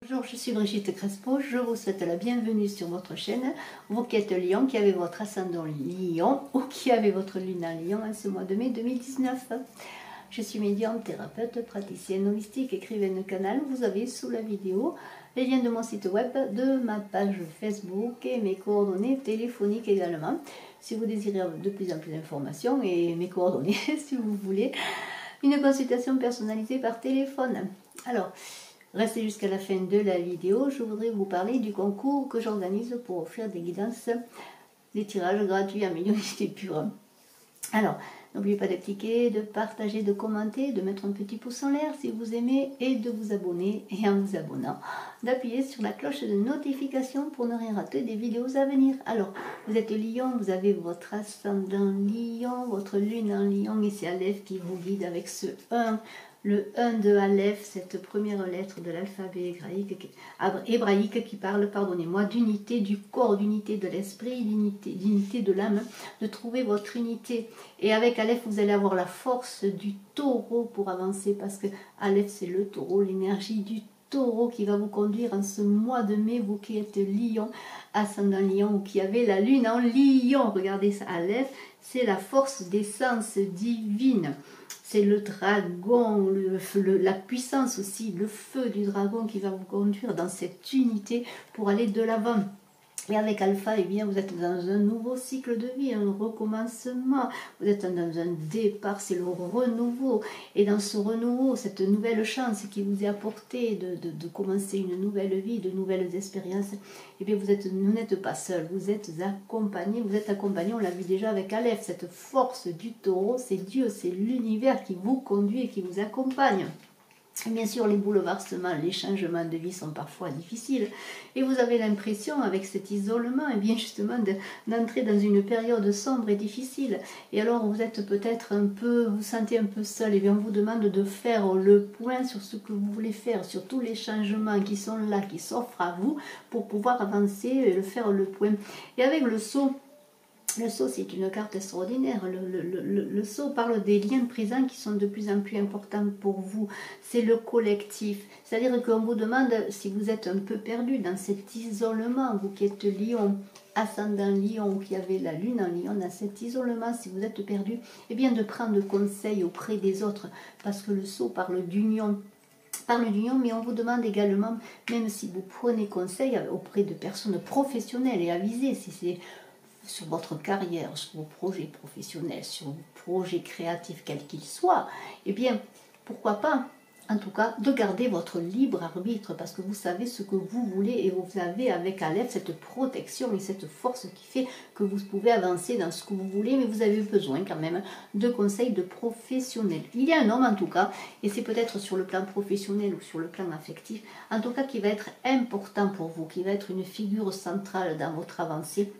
Bonjour, je suis Brigitte Crespo, je vous souhaite la bienvenue sur votre chaîne. Vous qui êtes Lion, qui avez votre ascendant Lion ou qui avez votre lune en Lion en ce mois de mai 2019. Je suis médium, thérapeute, praticienne holistique, écrivaine canal. Vous avez sous la vidéo les liens de mon site web, de ma page Facebook et mes coordonnées téléphoniques également. Si vous désirez de plus en plus d'informations et mes coordonnées si vous voulez, une consultation personnalisée par téléphone. Alors, restez jusqu'à la fin de la vidéo, je voudrais vous parler du concours que j'organise pour offrir des guidances, des tirages gratuits à médiumnité pure. Alors, n'oubliez pas de cliquer, de partager, de commenter, de mettre un petit pouce en l'air si vous aimez et de vous abonner, et en vous abonnant, d'appuyer sur la cloche de notification pour ne rien rater des vidéos à venir. Alors, vous êtes Lion, vous avez votre ascendant Lion, votre lune en Lion et c'est Aleph qui vous guide avec ce 1. Le 1 de Aleph, cette première lettre de l'alphabet hébraïque qui parle, pardonnez-moi, d'unité du corps, d'unité de l'esprit, d'unité de l'âme, de trouver votre unité. Et avec Aleph, vous allez avoir la force du taureau pour avancer, parce que Aleph, c'est le taureau, l'énergie du taureau qui va vous conduire en ce mois de mai, vous qui êtes Lion, ascendant Lion, ou qui avez la lune en Lion. Regardez ça, Aleph, c'est la force d'essence divine. C'est le dragon, la puissance aussi, le feu du dragon qui va vous conduire dans cette unité pour aller de l'avant. Et avec Alpha, eh bien, vous êtes dans un nouveau cycle de vie, un recommencement. Vous êtes dans un départ, c'est le renouveau. Et dans ce renouveau, cette nouvelle chance qui vous est apportée de commencer une nouvelle vie, de nouvelles expériences, eh bien, vous n'êtes pas seul, vous êtes accompagné. Vous êtes accompagné, on l'a vu déjà avec Aleph, cette force du taureau, c'est Dieu, c'est l'univers qui vous conduit et qui vous accompagne. Et bien sûr, les bouleversements, les changements de vie sont parfois difficiles. Et vous avez l'impression, avec cet isolement, et bien justement, d'entrer dans une période sombre et difficile. Et alors, vous êtes peut-être vous sentez un peu seul. Et bien, on vous demande de faire le point sur ce que vous voulez faire, sur tous les changements qui sont là, qui s'offrent à vous, pour pouvoir avancer et faire le point. Et avec le sceau, c'est une carte extraordinaire. Le sceau parle des liens présents qui sont de plus en plus importants pour vous. C'est le collectif. C'est-à-dire qu'on vous demande, si vous êtes un peu perdu dans cet isolement, vous qui êtes Lion, ascendant Lion, qui avez la lune en Lion, dans cet isolement, si vous êtes perdu, eh bien de prendre conseil auprès des autres, parce que le sceau parle d'union. Mais on vous demande également, même si vous prenez conseil auprès de personnes professionnelles et avisées, si c'est sur votre carrière, sur vos projets professionnels, sur vos projets créatifs, quels qu'ils soient, eh bien, pourquoi pas, en tout cas, de garder votre libre arbitre, parce que vous savez ce que vous voulez, et vous avez avec Aleph cette protection et cette force qui fait que vous pouvez avancer dans ce que vous voulez, mais vous avez besoin quand même de conseils de professionnels. Il y a un homme en tout cas, et c'est peut-être sur le plan professionnel ou sur le plan affectif, en tout cas qui va être important pour vous, qui va être une figure centrale dans votre avancée,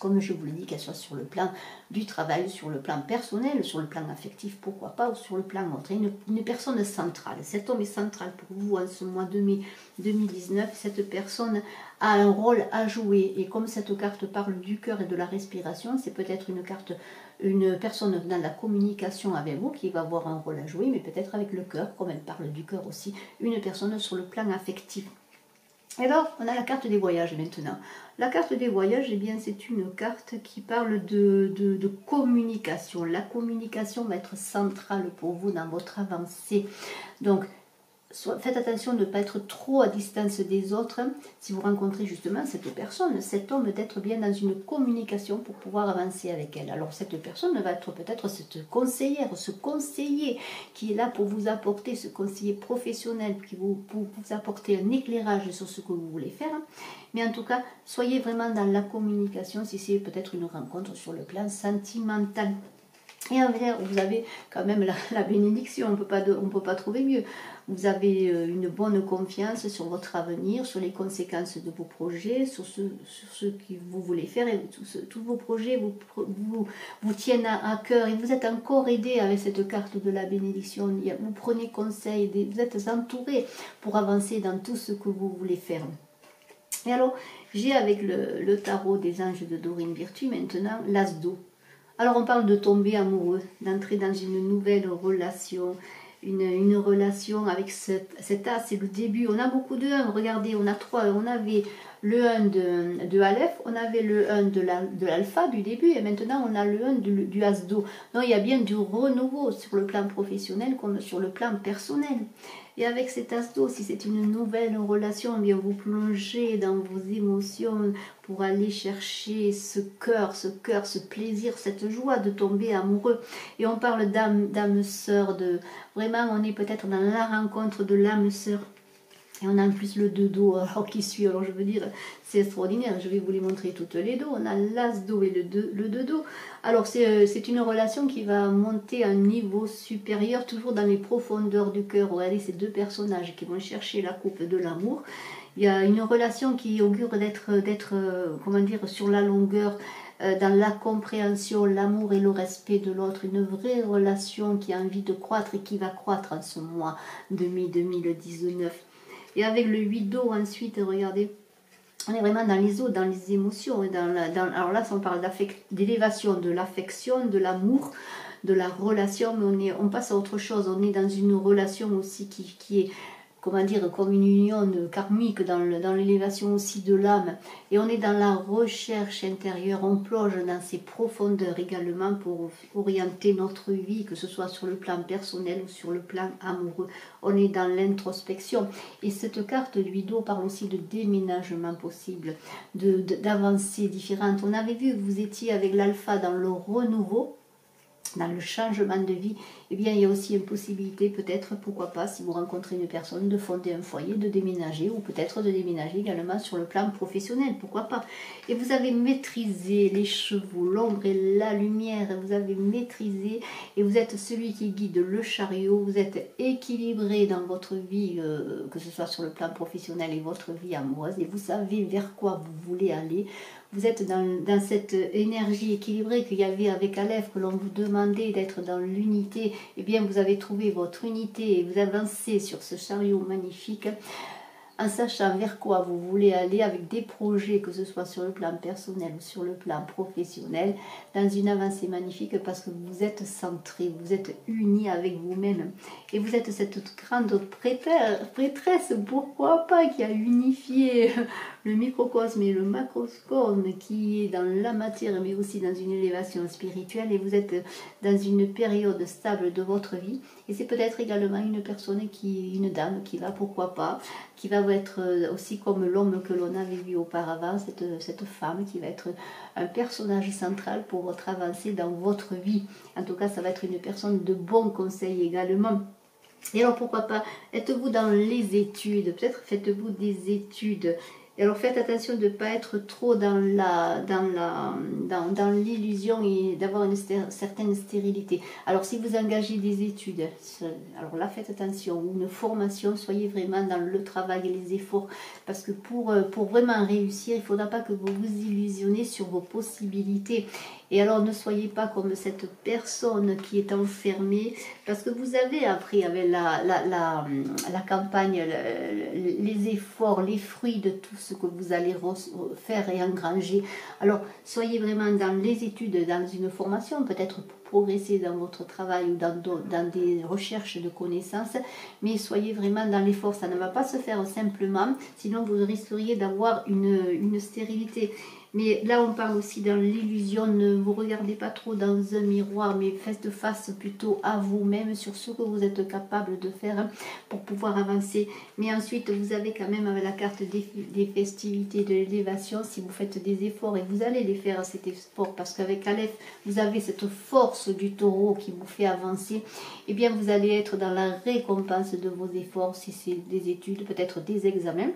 comme je vous l'ai dit, qu'elle soit sur le plan du travail, sur le plan personnel, sur le plan affectif, pourquoi pas, ou sur le plan autre. Une personne centrale. Cet homme est central pour vous en ce mois de mai 2019. Cette personne a un rôle à jouer. Et comme cette carte parle du cœur et de la respiration, c'est peut-être une personne dans la communication avec vous qui va avoir un rôle à jouer, mais peut-être avec le cœur, comme elle parle du cœur aussi, une personne sur le plan affectif. Et alors, on a la carte des voyages maintenant. La carte des voyages, eh bien, c'est une carte qui parle de communication. La communication va être centrale pour vous dans votre avancée. Donc, faites attention de ne pas être trop à distance des autres. Si vous rencontrez justement cette personne, cet homme, d'être bien dans une communication pour pouvoir avancer avec elle. Alors cette personne va être peut-être cette conseillère, ce conseiller qui est là pour vous apporter, ce conseiller professionnel pour vous apporter un éclairage sur ce que vous voulez faire. Mais en tout cas, soyez vraiment dans la communication si c'est peut-être une rencontre sur le plan sentimental. Et envers, vous avez quand même la bénédiction, on ne peut pas trouver mieux. Vous avez une bonne confiance sur votre avenir, sur les conséquences de vos projets, sur ce que vous voulez faire. Et tous vos projets vous tiennent à cœur. Et vous êtes encore aidé avec cette carte de la bénédiction. Vous prenez conseil, vous êtes entouré pour avancer dans tout ce que vous voulez faire. Et alors, j'ai avec le tarot des anges de Dorine Virtue maintenant l'as d'eau. Alors on parle de tomber amoureux, d'entrer dans une nouvelle relation, une relation avec cet as, c'est le début. On a beaucoup de 1, regardez, on a 3, on avait le 1 de Aleph, on avait le 1 de l'alpha du début, et maintenant on a le 1 du as d'eau. Donc il y a bien du renouveau sur le plan professionnel comme sur le plan personnel. Et avec cet as d'eau, si c'est une nouvelle relation, eh bien vous plongez dans vos émotions pour aller chercher ce cœur, ce plaisir, cette joie de tomber amoureux. Et on parle d'âme sœur, vraiment on est peut-être dans la rencontre de l'âme sœur. Et on a en plus le 2 dos alors, qui suit, alors je veux dire, c'est extraordinaire, je vais vous les montrer toutes les dos, on a l'as d'eau et le 2 dos. Alors c'est une relation qui va monter à un niveau supérieur, toujours dans les profondeurs du cœur. Regardez ces 2 personnages qui vont chercher la coupe de l'amour. Il y a une relation qui augure d'être comment dire, sur la longueur, dans la compréhension, l'amour et le respect de l'autre, une vraie relation qui a envie de croître et qui va croître en ce mois de mai 2019. Et avec le 8 d'eau ensuite, regardez, on est vraiment dans les eaux, dans les émotions. Alors là, on parle d'élévation, de l'affection, de l'amour, de la relation, mais on passe à autre chose. On est dans une relation aussi qui est, comment dire, comme une union karmique dans l'élévation aussi de l'âme. Et on est dans la recherche intérieure, on plonge dans ces profondeurs également pour orienter notre vie, que ce soit sur le plan personnel ou sur le plan amoureux. On est dans l'introspection. Et cette carte du d'eau parle aussi de déménagement possible, d'avancées différentes. On avait vu que vous étiez avec l'alpha dans le renouveau, dans le changement de vie. Eh bien, il y a aussi une possibilité, peut-être, pourquoi pas, si vous rencontrez une personne, de fonder un foyer, de déménager, ou peut-être de déménager également sur le plan professionnel, pourquoi pas. Et vous avez maîtrisé les chevaux, l'ombre et la lumière, vous avez maîtrisé, et vous êtes celui qui guide le chariot, vous êtes équilibré dans votre vie, que ce soit sur le plan professionnel et votre vie amoureuse, et vous savez vers quoi vous voulez aller. Vous êtes dans cette énergie équilibrée qu'il y avait avec Aleph, que l'on vous demandait d'être dans l'unité. Eh bien, vous avez trouvé votre unité et vous avancez sur ce chariot magnifique en sachant vers quoi vous voulez aller avec des projets, que ce soit sur le plan personnel ou sur le plan professionnel, dans une avancée magnifique parce que vous êtes centré, vous êtes unis avec vous-même. Et vous êtes cette grande prêtresse, pourquoi pas, qui a unifié le microcosme et le macrocosme, qui est dans la matière mais aussi dans une élévation spirituelle, et vous êtes dans une période stable de votre vie. Et c'est peut-être également une personne une dame qui va, pourquoi pas, qui va être aussi comme l'homme que l'on avait vu auparavant, cette femme qui va être un personnage central pour votre avancée dans votre vie. En tout cas, ça va être une personne de bons conseils également. Et alors pourquoi pas, êtes-vous dans les études, peut-être faites-vous des études. Et alors faites attention de ne pas être trop dans l'illusion et d'avoir une certaine stérilité. Alors si vous engagez des études, alors là faites attention, ou une formation, soyez vraiment dans le travail et les efforts. Parce que pour vraiment réussir, il ne faudra pas que vous vous illusionnez sur vos possibilités. Et alors ne soyez pas comme cette personne qui est enfermée, parce que vous avez appris avec la campagne, les efforts, les fruits de tout ce que vous allez faire et engranger. Alors soyez vraiment dans les études, dans une formation, peut-être pour progresser dans votre travail ou dans des recherches de connaissances, mais soyez vraiment dans l'effort. Ça ne va pas se faire simplement, sinon vous risqueriez d'avoir une stérilité. Mais là, on parle aussi dans l'illusion, ne vous regardez pas trop dans un miroir, mais faites face plutôt à vous-même sur ce que vous êtes capable de faire pour pouvoir avancer. Mais ensuite, vous avez quand même avec la carte des festivités, de l'élévation, si vous faites des efforts, et vous allez les faire cet effort, parce qu'avec Aleph, vous avez cette force du taureau qui vous fait avancer, et bien vous allez être dans la récompense de vos efforts, si c'est des études, peut-être des examens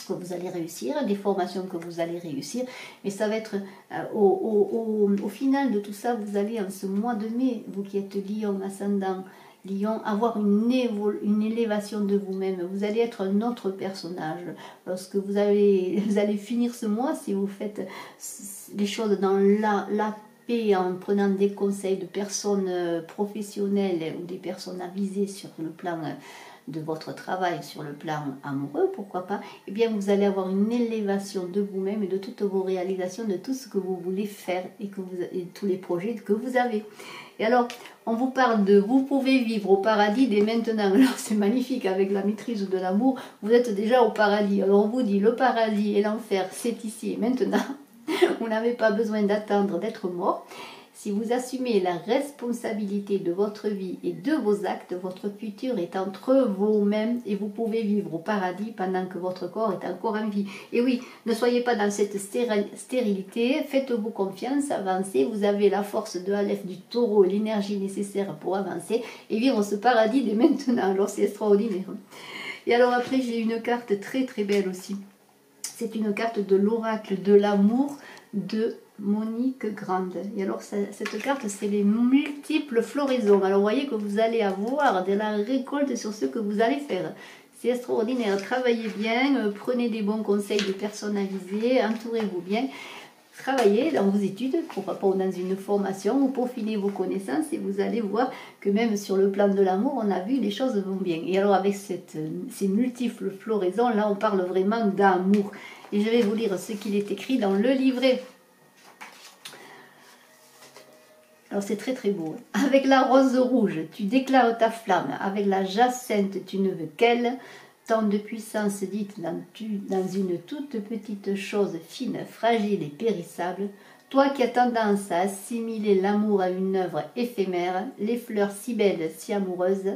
que vous allez réussir, des formations que vous allez réussir, mais ça va être au final de tout ça, vous allez en ce mois de mai, vous qui êtes lion, ascendant lion, avoir une élévation de vous-même, vous allez être un autre personnage, lorsque vous allez finir ce mois, si vous faites les choses dans la paix, en prenant des conseils de personnes professionnelles ou des personnes avisées sur le plan de votre travail sur le plan amoureux, pourquoi pas, eh bien vous allez avoir une élévation de vous-même et de toutes vos réalisations, de tout ce que vous voulez faire et tous les projets que vous avez. Et alors, on vous parle de vous pouvez vivre au paradis dès maintenant. Alors c'est magnifique, avec la maîtrise de l'amour, vous êtes déjà au paradis. Alors on vous dit le paradis et l'enfer, c'est ici et maintenant. Vous n'avez pas besoin d'attendre d'être mort. Si vous assumez la responsabilité de votre vie et de vos actes, votre futur est entre vous-même et vous pouvez vivre au paradis pendant que votre corps est encore en vie. Et oui, ne soyez pas dans cette stérilité, faites-vous confiance, avancez, vous avez la force de Aleph du taureau, l'énergie nécessaire pour avancer et vivre ce paradis dès maintenant. Alors c'est extraordinaire. Et alors après, j'ai une carte très très belle aussi. C'est une carte de l'oracle de l'amour de Monique Grande. Et alors cette carte, c'est les multiples floraisons. Alors vous voyez que vous allez avoir de la récolte sur ce que vous allez faire. C'est extraordinaire. Travaillez bien, prenez des bons conseils de personnes avisées, entourez-vous bien. Travaillez dans vos études, pourquoi pas dans une formation, ou peaufinez vos connaissances et vous allez voir que même sur le plan de l'amour, on a vu les choses vont bien. Et alors avec ces multiples floraisons, là on parle vraiment d'amour. Et je vais vous lire ce qu'il est écrit dans le livret. Alors c'est très très beau. Avec la rose rouge, tu déclares ta flamme. Avec la jacinthe, tu ne veux qu'elle. Tant de puissance dite dans une toute petite chose fine, fragile et périssable. Toi qui as tendance à assimiler l'amour à une œuvre éphémère, les fleurs si belles, si amoureuses,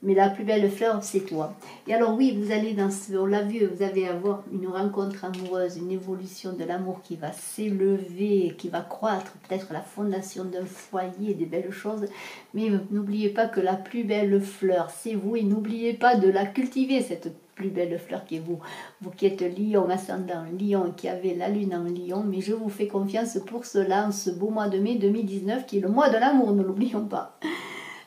mais la plus belle fleur, c'est toi. Et alors oui, vous allez on l'a vu, vous allez avoir une rencontre amoureuse, une évolution de l'amour qui va s'élever, qui va croître, peut-être la fondation d'un foyer, des belles choses. Mais n'oubliez pas que la plus belle fleur, c'est vous, et n'oubliez pas de la cultiver, cette plus belle fleur qui est vous. Vous qui êtes lion, ascendant lion, qui avez la lune en lion, mais je vous fais confiance pour cela, en ce beau mois de mai 2019, qui est le mois de l'amour, ne l'oublions pas.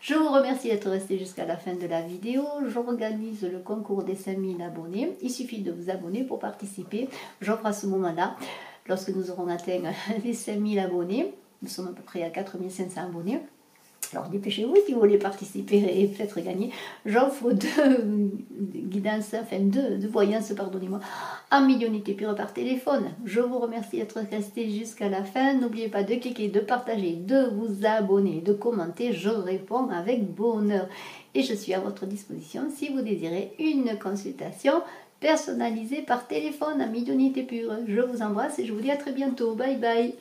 Je vous remercie d'être resté jusqu'à la fin de la vidéo. J'organise le concours des 5000 abonnés. Il suffit de vous abonner pour participer. J'offre à ce moment-là, lorsque nous aurons atteint les 5000 abonnés, nous sommes à peu près à 4500 abonnés. Alors dépêchez-vous si vous voulez participer et peut-être gagner. J'offre deux guidances, enfin deux voyances, pardonnez-moi, en médiumnité pure par téléphone. Je vous remercie d'être resté jusqu'à la fin. N'oubliez pas de cliquer, de partager, de vous abonner, de commenter. Je réponds avec bonheur. Et je suis à votre disposition si vous désirez une consultation personnalisée par téléphone en médiumnité pure. Je vous embrasse et je vous dis à très bientôt. Bye bye.